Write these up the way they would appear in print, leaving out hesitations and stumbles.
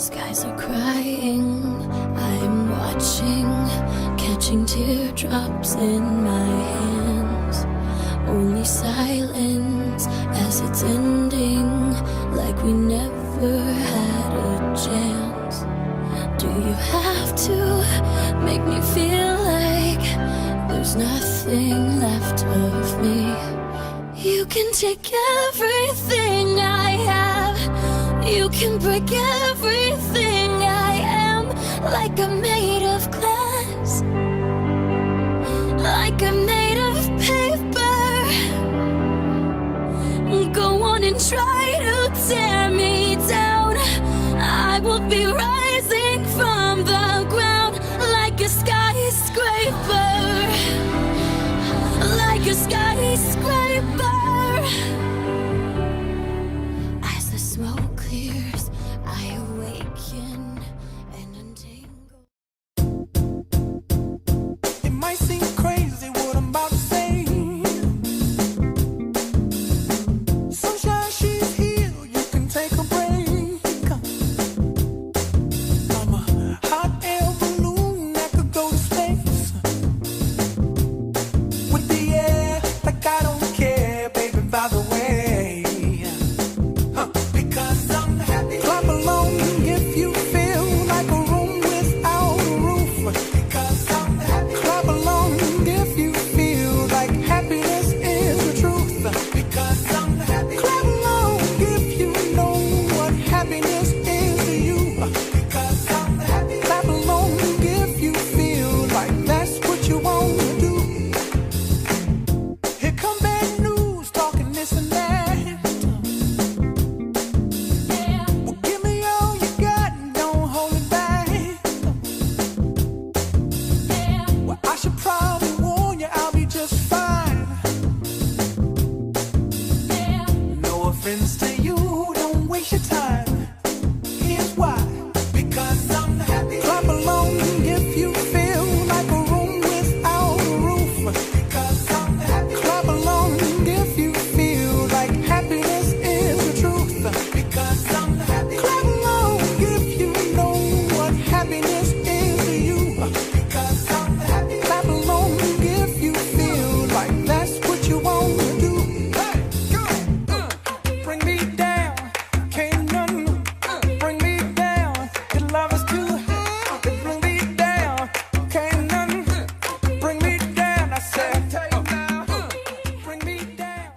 Skies are crying, I'm watching, catching teardrops in my hands. Only silence as it's ending, like we never had a chance. Do you have to make me feel like there's nothing left of me? You can take everything I have, you can break everything I am, like I'm made of glass, like I'm made of paper. Go on and try to tear me down, I will be rising from the ground, like a skyscraper, like a skyscraper. As the smoke clears, I awaken and untangle. It might seem crazy what I'm about to say. Sunshine, she's here, you can take a break. I'm a hot air balloon that could go to space with the air, like I don't care, baby, by the way. Because I'm happy. Clap along if you feel like a room without a roof. Because I'm happy. Clap along if you feel like happiness is the truth. Because I'm happy. Clap along if you know what happiness is to you. Because I'm happy. Clap along if you feel like that's what you want to do. Here come bad news, talking this and that. Well, give me all you got and don't hold it back. Well, I should probably warn you, I'll be just fine. No offense to you, don't waste your time. Here's why. Because I'm happy. Clap along if you feel like a room without a roof. Because I'm happy. Clap along if you feel like happiness is the truth. Because I'm happy. Clap along if you know what happiness is to you. Because I'm happy. Clap along if you feel like that's what you want to do. Hey, go. Bring me down, can't none bring me down. Your love is too high, bring me down, can't none bring me down. I said, bring me down.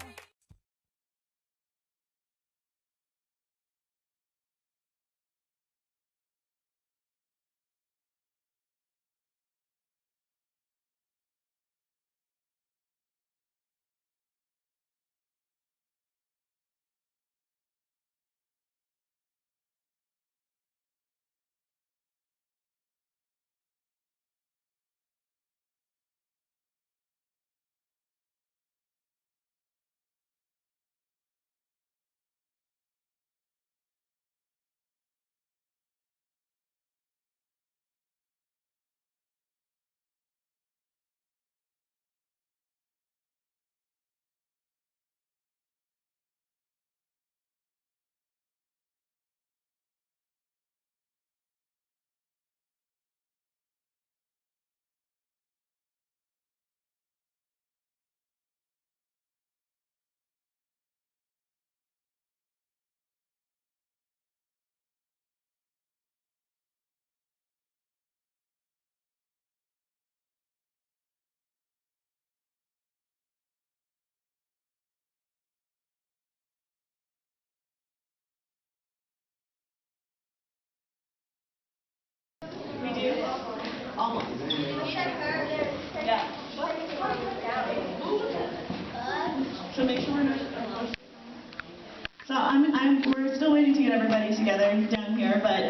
We do? Almost. Yeah. So make sure we're not. So we're still waiting to get everybody together down here, but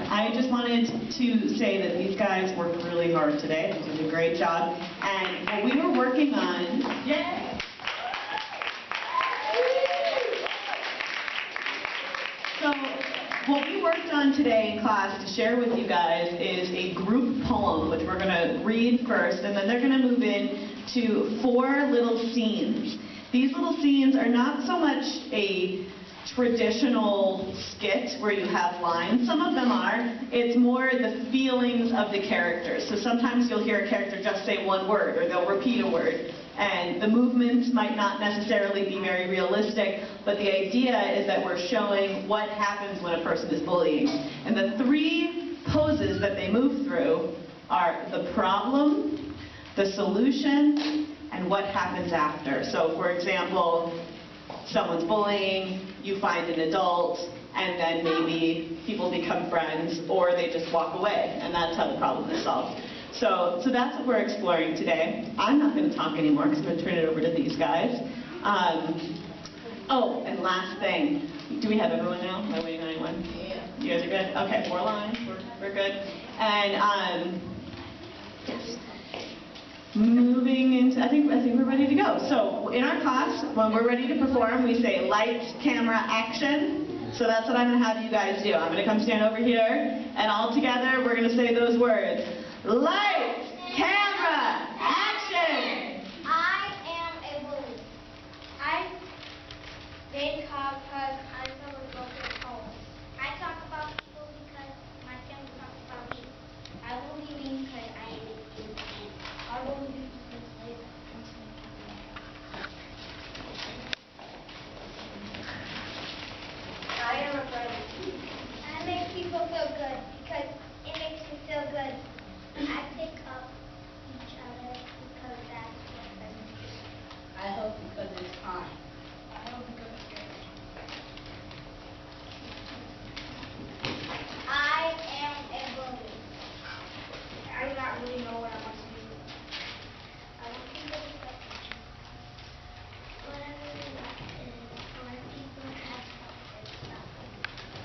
I just wanted to say that these guys worked really hard today. They did a great job. And what we were working on, yay! So what we worked on today in class to share with you guys is a group poem, which we're going to read first, and then they're going to move in to 4 little scenes. These little scenes are not so much a traditional skit where you have lines. Some of them are. It's more the feelings of the characters. So sometimes you'll hear a character just say one word, or they'll repeat a word. And the movements might not necessarily be very realistic, but the idea is that we're showing what happens when a person is bullying. And the three poses that they move through are the problem, the solution, and what happens after. So for example, someone's bullying, you find an adult, and then maybe people become friends, or they just walk away, and that's how the problem is solved. So that's what we're exploring today. I'm not going to talk anymore because I'm going to turn it over to these guys. Oh, and last thing. Do we have everyone now? Am I waiting on anyone? Yeah. You guys are good? Okay, 4 lines. We're good. And yes. Moving into, I think we're ready to go. So in our class, when we're ready to perform, we say lights, camera, action. So that's what I'm going to have you guys do. I'm going to come stand over here, and all together we're going to say those words. Lights, camera, action! I am a bully. I've been called because I'm from a broken home. I talk about people because my family talks about me. I will be mean because I am mean. I will do this later. I am a friend. I make people feel good because it makes me feel good. I pick up each other because that's what friends do. I hope because it's fine. I hope because it's good. I am a bully. I do not really know what I want to do. I want people to stop teaching. What I really want is for people to have stop.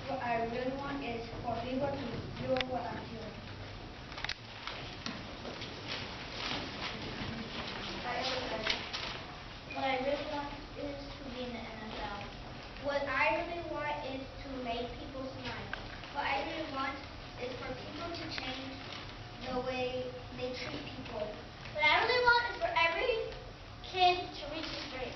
What I really want is for people to feel what I'm feeling. What I really want is to be in the NFL. What I really want is to make people smile. What I really want is for people to change the way they treat people. What I really want is for every kid to reach his dream.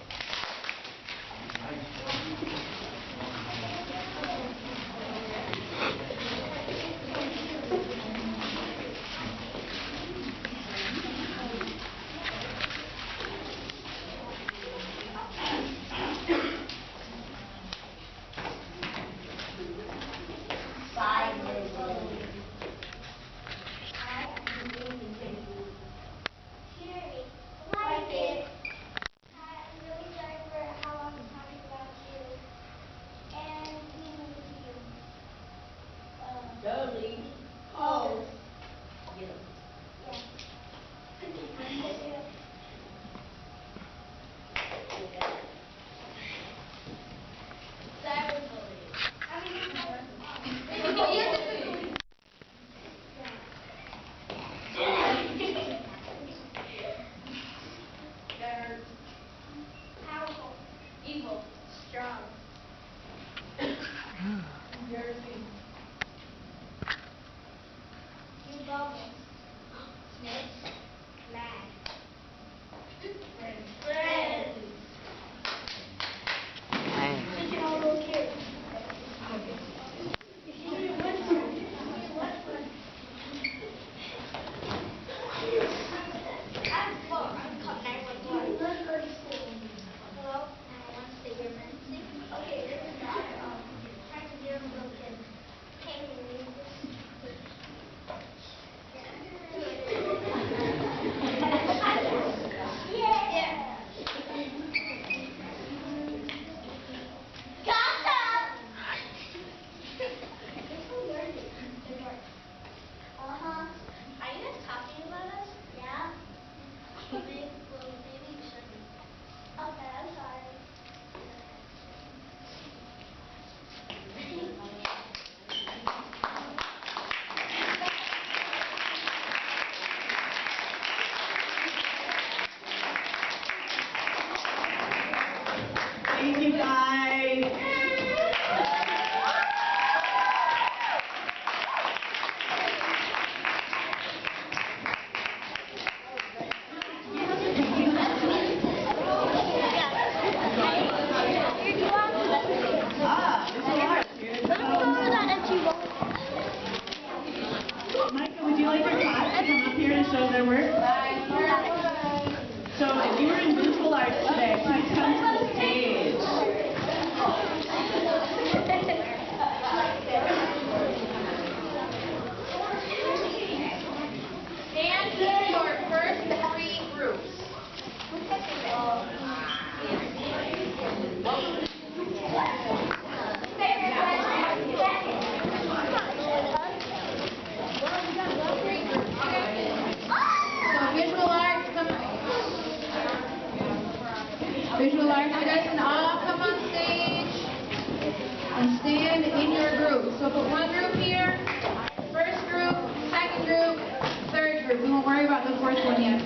Thank you, guys. All You were in visual arts today. Please come to the stage. Stand in your first three groups. Visual arts, you guys can all come on stage and stand in your group. So put one group here, first group, second group, third group. We won't worry about the fourth one yet.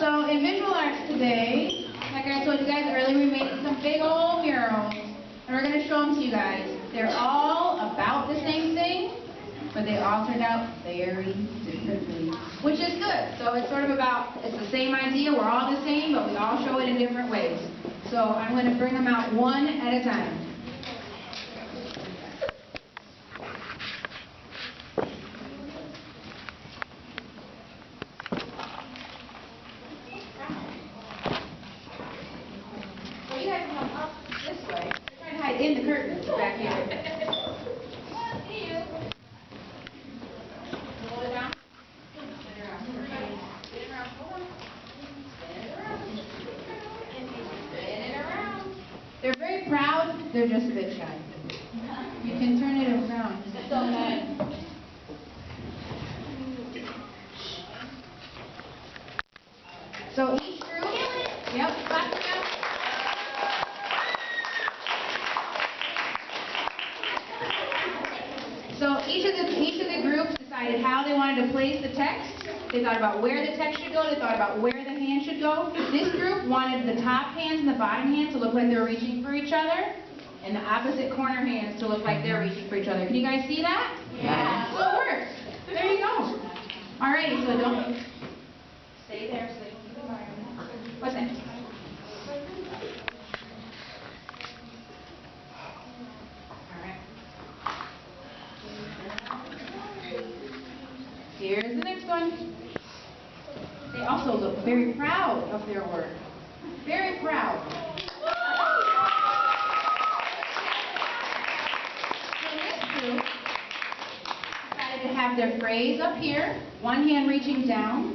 So in visual arts today, like I told you guys earlier, we made some big old murals, and we're going to show them to you guys. They're all about the same thing, but they all turned out very differently, which is good. So it's sort of about, it's the same idea, we're all the same, but we all show it in different ways. So I'm going to bring them out one at a time. In the curtains back here. Hold it down. Spin it around. Spin it around. Hold on. Spin it around. Spin it around. They're very proud. They're just a bit shy. You can turn it around. It's okay. So each group. Yep. Clap it out. So each of the groups decided how they wanted to place the text. They thought about where the text should go. They thought about where the hand should go. This group wanted the top hands and the bottom hands to look like they're reaching for each other, and the opposite corner hands to look like they're reaching for each other. Can you guys see that? Yeah. So it works. There you go. Alrighty, so don't stay there so they don't keep environment. What's next? Here's the next one. They also look very proud of their work. Very proud. So this group decided to have their phrase up here, one hand reaching down,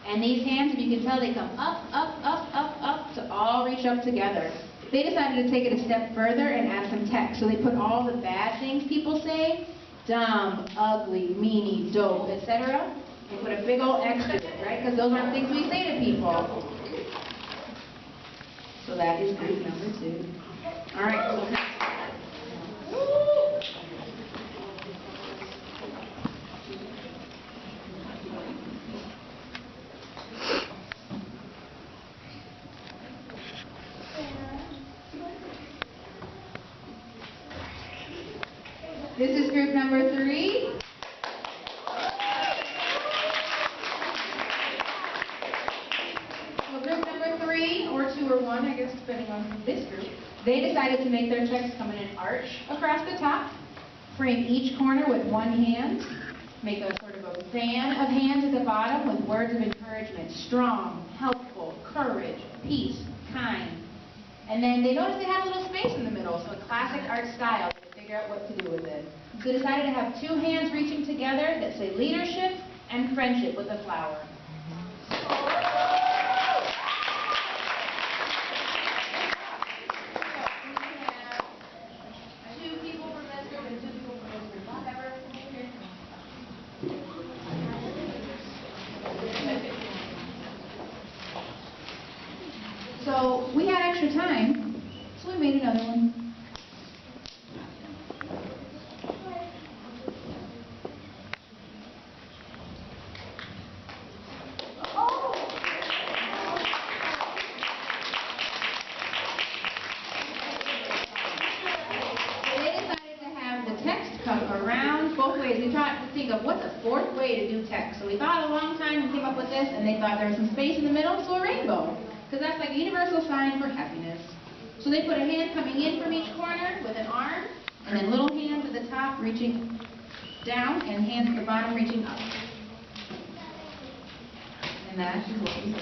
and these hands, if you can tell, they come up, up, up, up, up to all reach up together. They decided to take it a step further and add some text. So they put all the bad things people say, dumb, ugly, meanie, dope, etc. They put a big old X to it, right? Because those aren't things we say to people. So that is group number 2. All right. So this is group number 3. So group number 3, or 2 or 1, I guess, depending on this group, they decided to make their text come in an arch across the top, frame each corner with one hand, make a sort of a fan of hands at the bottom with words of encouragement, strong, helpful, courage, peace, kind. And then they noticed they had a little space in the middle, so a classic art style. Figure out what to do with it. So they decided to have 2 hands reaching together that say leadership and friendship with a flower. Two people from this group and 2 people from this group. Whatever. So we had extra time, so we made another one. Come around both ways. We tried to think of what's a 4th way to do text. So we thought a long time and came up with this, and they thought there was some space in the middle, so a rainbow. because that's like a universal sign for happiness. So they put a hand coming in from each corner with an arm, and then little hands at the top reaching down, and hands at the bottom reaching up. And that is what we do.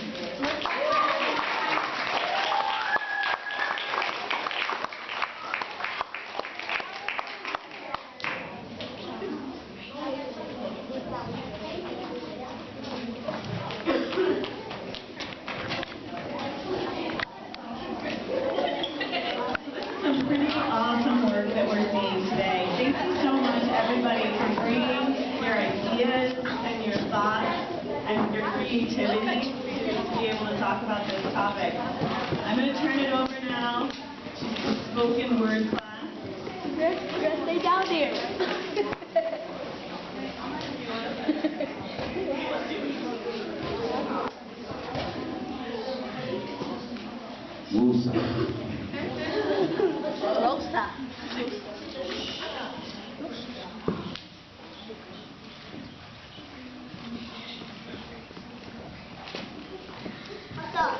Some pretty awesome work that we're seeing today. Thank you so much, everybody, for bringing your ideas and your thoughts and your creativity to be able to talk about this topic. I'm going to turn it over now to the spoken word class. Stay down there. Musa. Rosa. What's up?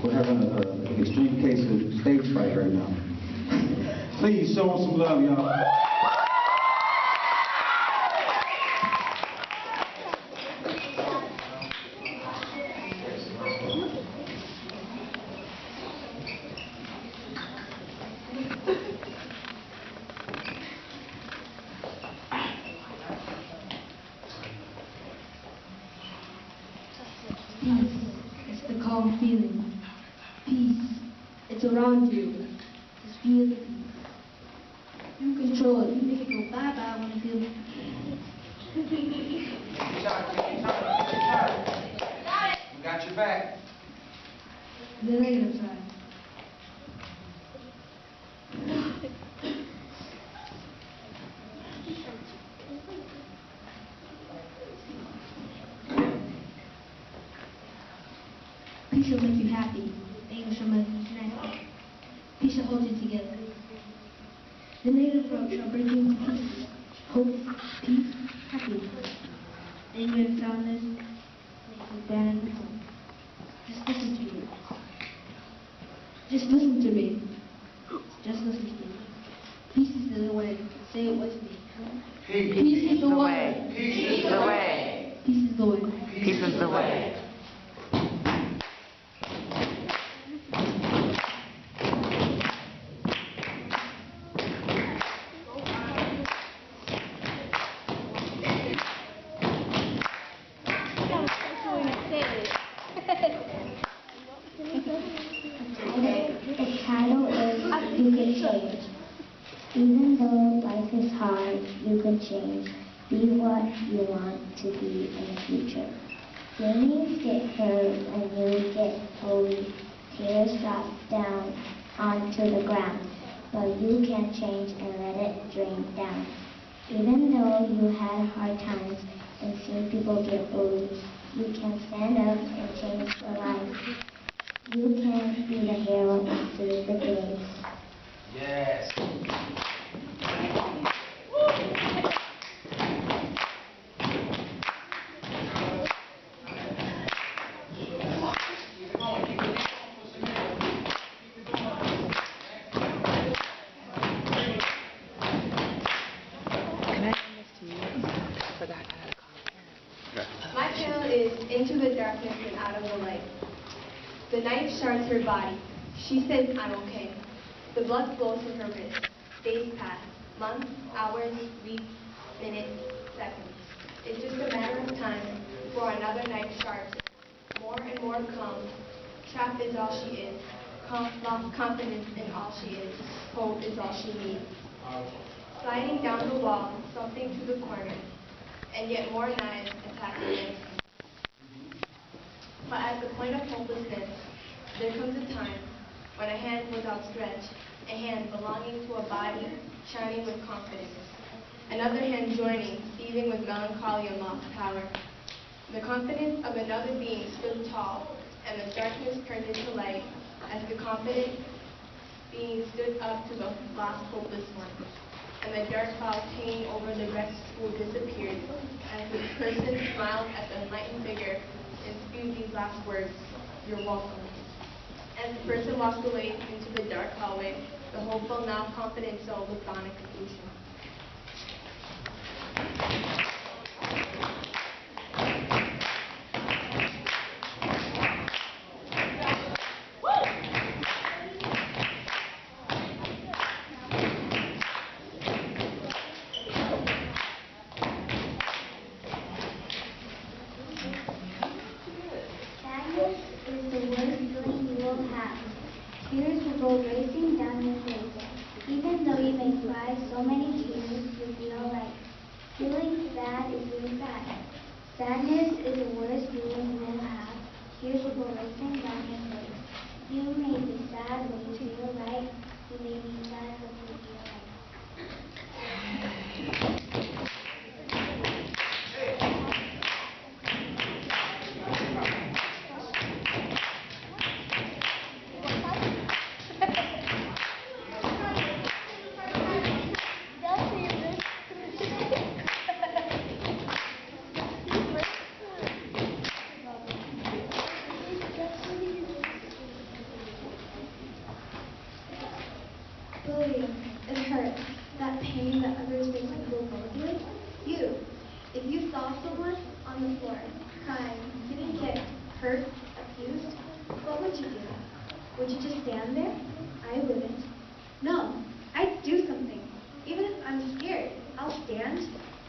We're having an extreme case of stage fright right now. Please show them some love, y'all. Peace. It's the calm feeling. Peace. It's around you. Just feel the peace. You control it. You make it go bye-bye when you feel it. We got your back. The negative side. Peace will make you happy. Anger shall make you snappy. Peace shall hold you together. The negative approach shall bring you into peace, hope, peace, happiness. Anger and soundness make you bad and home. Just listen to me. Just listen to me. Just listen to me. Peace is the way. Say it with me. Peace is the way. Peace is the way. Peace is the way. Peace is the way. The title is You Can Change. Even though life is hard, you can change. Be what you want to be in the future. Feelings get hurt and you get bullied. Tears drop down onto the ground. But you can change and let it drain down. Even though you had hard times and seen people get bullied, you can stand up and change your life. You can be the hero and save the day. Yes. My channel is into the darkness and out of the light. The night shards her body. She says, I'm okay. The blood flows from her wrist. Days pass. Months, hours, weeks, minutes, seconds. It's just a matter of time before another night shards her. More and more calm. Trapped is all she is. Lost confidence in all she is. Hope is all she needs. Sliding down the wall, something to the corner. And yet more knives attacking it. But at the point of hopelessness, there comes a time when a hand was outstretched, a hand belonging to a body shining with confidence. Another hand joining, seething with melancholy and lost power. The confidence of another being stood tall, and the darkness turned into light as the confident being stood up to the last hopeless one. And the dark clouds hanging over the wrecked school disappeared as the person smiled at the enlightened figure and spewed these last words, "You're welcome." As the person walked away into the dark hallway, the hopeful, now confident soul looked on in conclusion. Sadness is the worst feeling you will have. Tears will go racing down your face. Even though you may cry so many tears, you'll be alright. Feeling sad is really bad. Sadness is the worst feeling you will have. Tears will go racing down your face. You may be sad when you feel right. You may be sad when you feel right. Bullying, it hurts. That pain that others make people go through. If you saw someone on the floor, crying, getting kicked, hurt, abused, what would you do? Would you just stand there? I wouldn't. No, I'd do something. Even if I'm scared, I'll stand,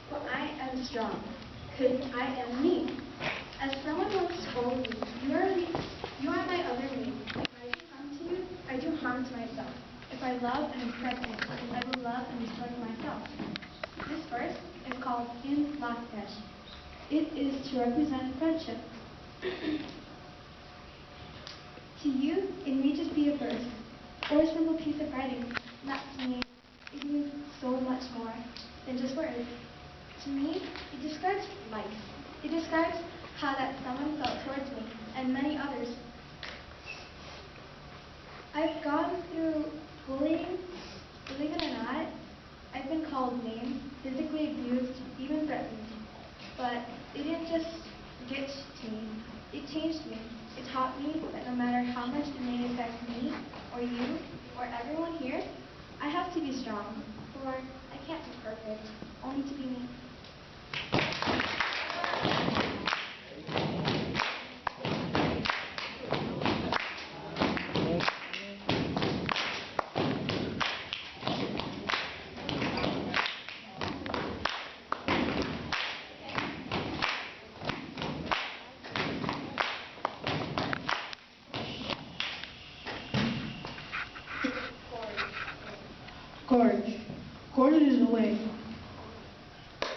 for I am strong, because I am me. As someone once told me, you are my other me. If I do harm to you, I do harm to myself. If I love and respect you, I will love and respect myself. This verse is called In Lak'ech. It is to represent friendship. To you, it may just be a verse, or a simple piece of writing. Not to me, it means so much more than just words. To me, it describes life. It describes how that someone felt towards me, and many others. I've gone through bullying. Believe it or not, I've been called names, physically abused, even threatened. But it didn't just get to me. It changed me. It taught me that no matter how much it may affect me, or you, or everyone here, I have to be strong. For I can't be perfect, only to be me. Courage. Courage is the way.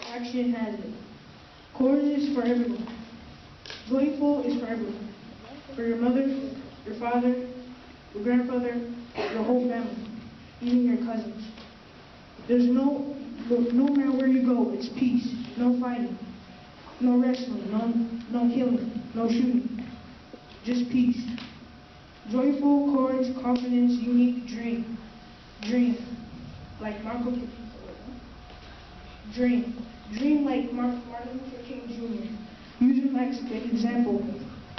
Action has it. Courage is for everyone. Joyful is for everyone. For your mother, your father, your grandfather, your whole family, even your cousins. There's no matter where you go, it's peace. No fighting. No wrestling. No killing. No shooting. Just peace. Joyful, courage, confidence, unique, dream. Like Martin Luther King Jr. Use him as an example.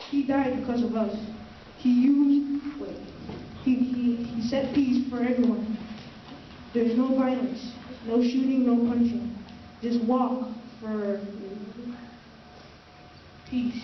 He died because of us. He set peace for everyone. There's no violence, no shooting, no punching. Just walk for Peace.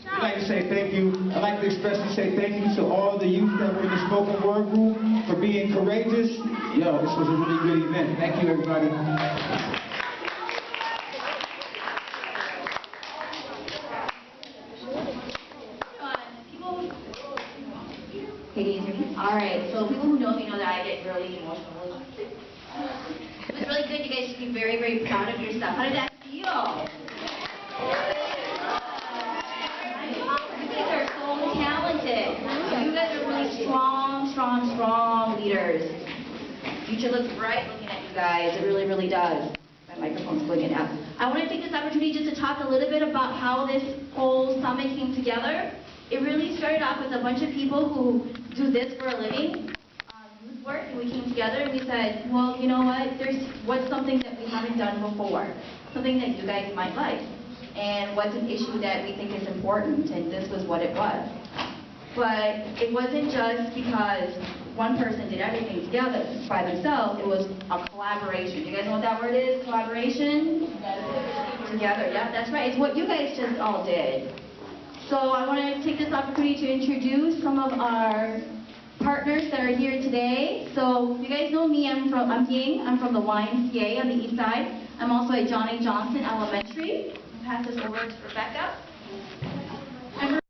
I'd like to say thank you. I'd like to expressly say thank you to all the youth that were in the spoken word group for being courageous. Yo, this was a really good event. Thank you, everybody. Hey, can you hear me? All right, so people who know me know that I get really emotional. It was really good. You guys should be very, very proud of yourself. How did that feel? You guys are so talented. You guys are really strong, strong, strong leaders. Future looks bright looking at you guys. It really, really does. My microphone's clicking out. I want to take this opportunity just to talk a little bit about how this whole summit came together. It really started off with a bunch of people who do this for a living, youth work, and we came together and we said, well, you know what, what's something that we haven't done before, something that you guys might like, and what's an issue that we think is important, and this was what it was. But it wasn't just because one person did everything together by themselves, it was a collaboration. Do you guys know what that word is, collaboration? Together, yeah, that's right, it's what you guys just all did. So I want to take this opportunity to introduce some of our partners that are here today. So you guys know me, I'm Ying, I'm from the YMCA on the east side. I'm also at Johnny Johnson Elementary. I'll pass this over to Rebecca.